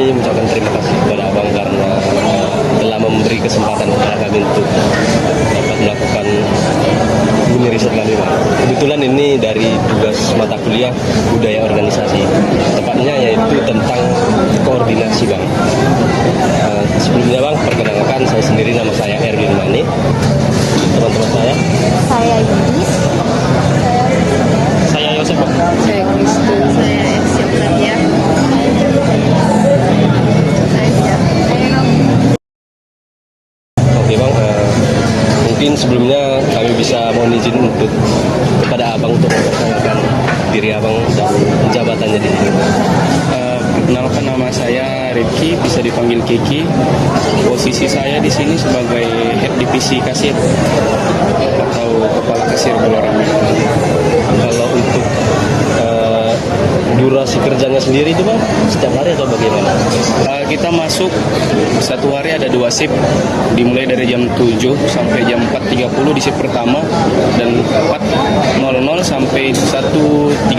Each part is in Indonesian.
Mengucapkan terima kasih kepada Abang karena telah memberi kesempatan kepada kami untuk dapat melakukan bunyi riset kami, Bang. Kebetulan ini dari tugas mata kuliah budaya organisasi, tepatnya yaitu tentang koordinasi, Bang. Sebelumnya, Bang, perkenalkan saya sendiri, nama saya Erwin Mani. Teman-teman saya Yunis, saya Yosef, Bang. saya Kristen, saya Siapkan. Oke, Bang, mungkin sebelumnya kami bisa mohon izin untuk kepada Abang untuk memperkenalkan diri Abang dan jabatannya di sini. Perkenalkan, nama saya Rifki, bisa dipanggil Kiki. Posisi saya di sini sebagai head divisi kasir atau kepala kasir kalau ramai. Kalau untuk durasi kerjanya sendiri itu, Bang, setiap hari atau bagaimana? Kita masuk satu hari ada 2 shift, dimulai dari jam 7 sampai jam 4.30 di shift pertama, dan 4.00 sampai 1.30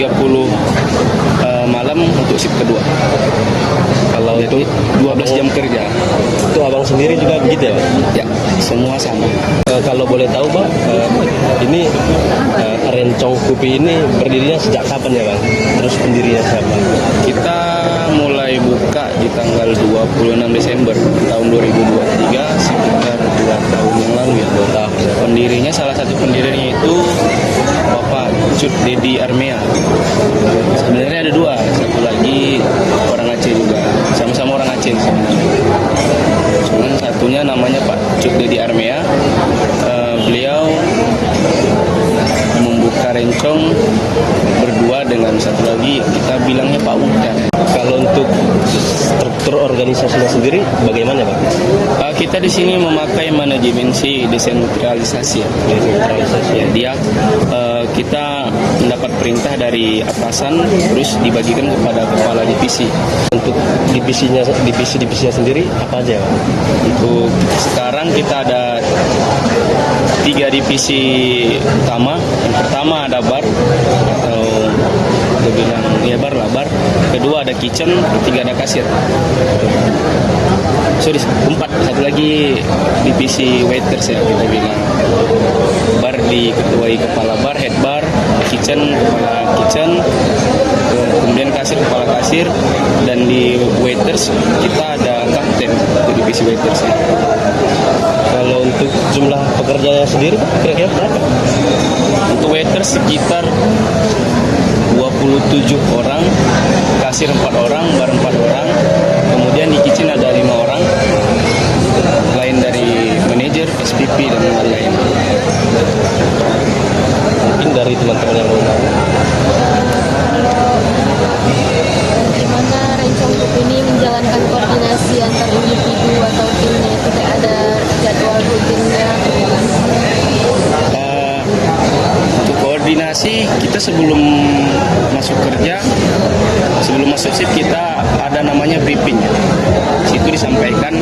malam untuk shift kedua. Kalau Jadi 12 jam kerja. itu Abang sendiri juga begitu ya, Bang? Ya, semua sama. Kalau boleh tahu, Bang, ini Rencong Kopi ini berdirinya sejak kapan ya, Bang? Terus pendirinya siapa? Kita mulai buka di tanggal 26 Desember tahun 2023, sekitar 2 tahun yang lalu ya. 2 tahun. Pendirinya, salah satu pendirinya itu Bapak Cut Dedi Armea. Sebenarnya ada 2, satu lagi orang Aceh juga, sama-sama orang Aceh sebenarnya. Cuman satunya namanya Pak Cut Dedi Armea. Beliau membuka Rencong berdua dengan satu lagi, kita bilangnya Pak Udan. Kalau untuk struktur organisasinya sendiri bagaimana, Bang? Kita di sini memakai manajemen desentralisasi. Desentralisasi ya. Dia kita mendapat perintah dari atasan, terus dibagikan kepada kepala divisi. Untuk divisi-divisinya sendiri apa aja, Bang? Untuk sekarang kita ada 3 divisi utama. Yang pertama ada bar, atau kita bilang ya bar lah, bar. Kedua ada kitchen, ketiga ada kasir. Sorry, 4, satu lagi divisi waiters ya kita bilang. Bar diketuai kepala bar, head bar, kitchen kepala kitchen, kemudian kasir kepala kasir, dan di waiters kita ada kapten di divisi waiters ya. Kalau untuk jumlah pekerjanya sendiri kira-kira berapa? Untuk waiters sekitar 27 orang, kasir 4 orang, bar 4 orang, kemudian di kitchen ada 5 orang, lain dari manajer, SPP, dan lain-lain. Mungkin dari teman-teman yang mau. Bagaimana Rencong Group ini menjalankan koordinasi antar individu atau timnya? Tidak ada jadwal rutinnya? Untuk koordinasi, kita sebelum masuk kerja, sebelum masuk shift kita ada namanya briefing. Situ disampaikan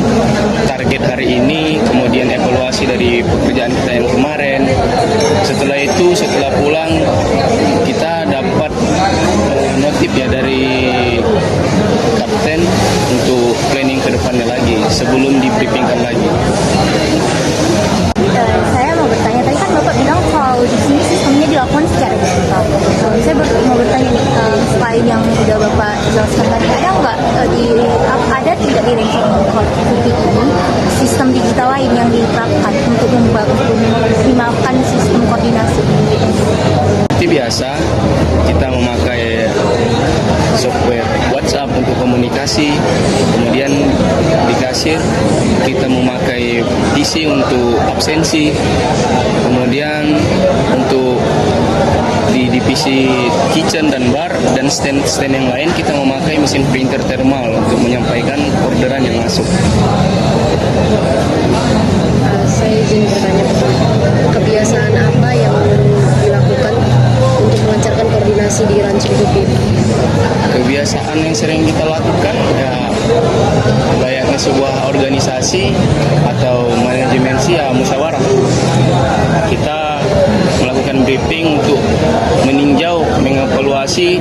target hari ini, kemudian evaluasi dari pekerjaan kita yang kemarin. Setelah itu, setelah pulang, kita dapat notif ya dari kapten untuk planning ke depannya lagi sebelum dibriefingkan lagi. Saya mau bertanya, tadi kan Bapak bilang kalau di sini sistemnya dilakukan secara digital. Saya mau bertanya nih, selain yang sudah Bapak jelaskan tadi, ada tidak di Rencong Kopi ini sistem digital lain yang diterapkan untuk memaksimalkan sistem koordinasi ini? Seperti biasa, kita memakai software WhatsApp untuk komunikasi, kemudian di kasir kita memakai PC untuk absensi, kemudian untuk di divisi kitchen dan bar dan stand yang lain kita memakai mesin printer thermal untuk menyampaikan orderan yang masuk. Saya izin bertanya, evaluasi atau manajemen sih ya musyawarah. Kita melakukan briefing untuk meninjau, mengevaluasi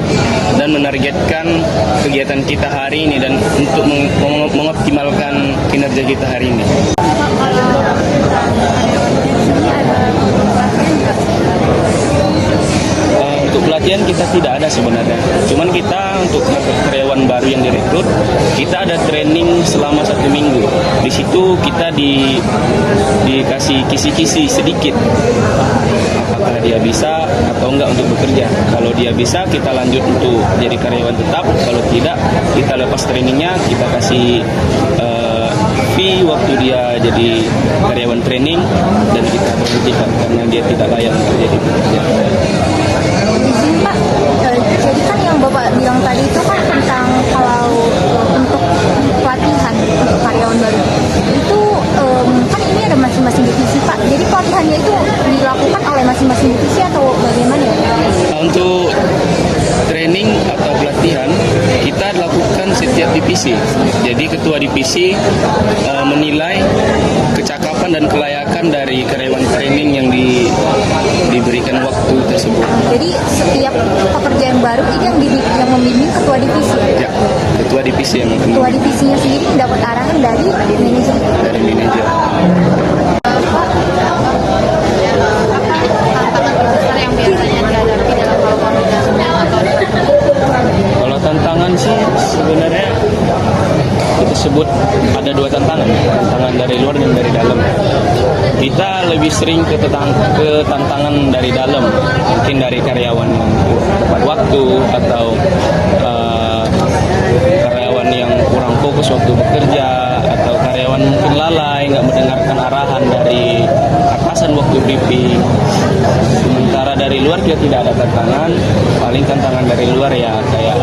dan menargetkan kegiatan kita hari ini dan untuk mengoptimalkan kinerja kita hari ini. Untuk pelatihan kita tidak ada sebenarnya. Cuman kita untuk karyawan baru yang direkrut, kita ada training selama 1 minggu. Di situ kita dikasih kisi-kisi sedikit. Apakah dia bisa atau enggak untuk bekerja. Kalau dia bisa, kita lanjut untuk jadi karyawan tetap. Kalau tidak, kita lepas trainingnya, kita kasih fee waktu dia jadi karyawan training dan kita berhentikan karena dia tidak layak untuk jadi pekerja. Izin Pak, jadi kan yang Bapak bilang tadi itu kan tentang kalau untuk pelatihan untuk karyawan baru itu kan ini ada masing-masing divisi Pak. Jadi pelatihannya itu dilakukan oleh masing-masing divisi atau bagaimana ya? Untuk training atau pelatihan kita lakukan setiap divisi. Jadi ketua divisi menilai kecakapan dan kelayakan dari karyawan training yang diberikan waktu tersebut. Jadi setiap pekerjaan baru ini yang membimbing ketua divisi. Ya, ketua divisi yang Ketua divisinya sendiri mendapat arahan dari manajer. dari manajer. Kalau tantangan sih sebenarnya kita sebut ada 2 tantangan dari luar dan dari dalam. Kita lebih sering ke tantangan dari dalam, mungkin dari karyawan yang tepat waktu atau karyawan yang kurang fokus waktu bekerja atau karyawan mungkin lalai nggak mendengarkan arahan dari atasan waktu briefing. Sementara dari luar kita tidak ada tantangan, paling tantangan dari luar ya kayak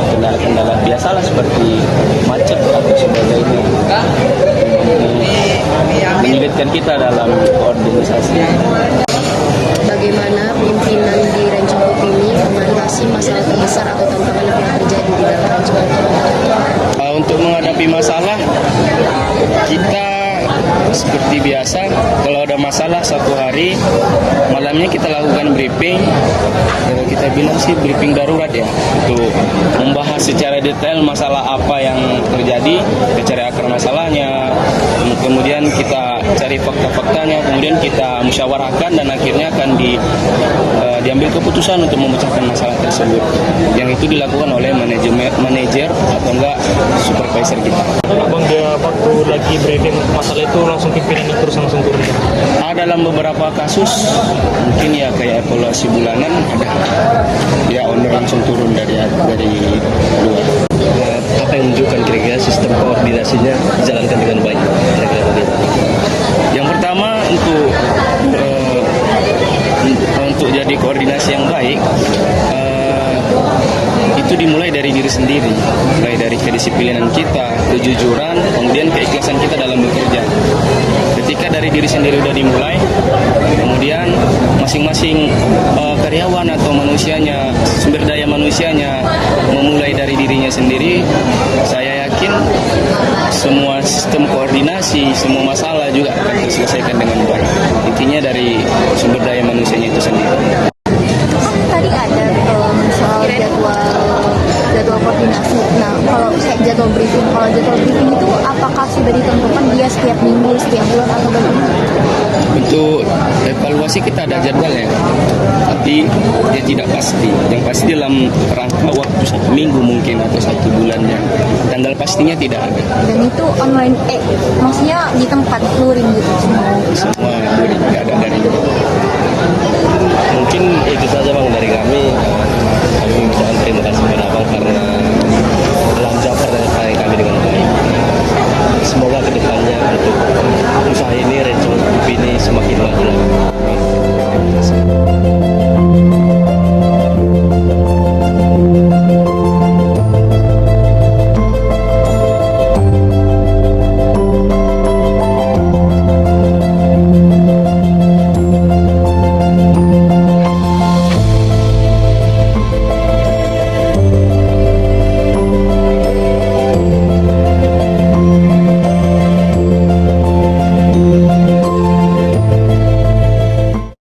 kendala-kendala biasalah seperti macet atau sebagainya menyulitkan kita dalam koordinasi. Bagaimana pimpinan di Ranching Kopi ini mengatasi masalah terbesar atau tantangan yang terjadi di dalam Ranching Kopi? Untuk menghadapi masalah, kita seperti biasa kalau ada masalah satu hari malamnya kita lakukan briefing. Kalau kita bilang sih briefing darurat ya, untuk membahas secara detail masalah apa yang terjadi, kita cari akar masalahnya, kemudian kita cari fakta-faktanya, kemudian kita musyawarahkan dan akhirnya akan diambil keputusan untuk memecahkan masalah tersebut. Yang itu dilakukan oleh manajer atau enggak supervisor kita. Abang dia waktu lagi briefing masalah itu langsung pimpinan itu terus langsung turun. Dalam beberapa kasus mungkin ya kayak evaluasi bulanan ada ya owner langsung turun dari luar. Apa yang menunjukkan kira-kira sistem koordinasinya dijalankan dengan baik? Kira-kira begitu. Yang pertama untuk jadi koordinasi yang baik itu dimulai dari diri sendiri, mulai dari kedisiplinan kita, kejujuran, kemudian keikhlasan kita dalam bekerja. Ketika dari diri sendiri udah dimulai, kemudian masing-masing karyawan atau manusianya, sumber daya manusianya memulai dari dirinya sendiri, saya yakin semua sistem koordinasi, semua masalah juga akan terselesaikan dengan baik. Intinya dari sumber daya manusianya itu sendiri. Tadi ada soal jadwal koordinasi. Nah, kalau jadwal briefing itu apakah sudah ditentukan dia setiap minggu, setiap bulan atau bagaimana? Untuk evaluasi kita ada jadwalnya, tapi dia tidak pasti. Yang pasti dalam rangka waktu 1 minggu mungkin atau 1 bulannya. Tanggal pastinya tidak ada. Dan itu online, maksudnya di tempat luring gitu Semua tidak ada dari. Mungkin itu saja Bang dari kami. Kami ucapkan terima kasih kepada Abang karena telah menjawab pertanyaan kami dengan baik. Semoga kedepannya untuk usaha ini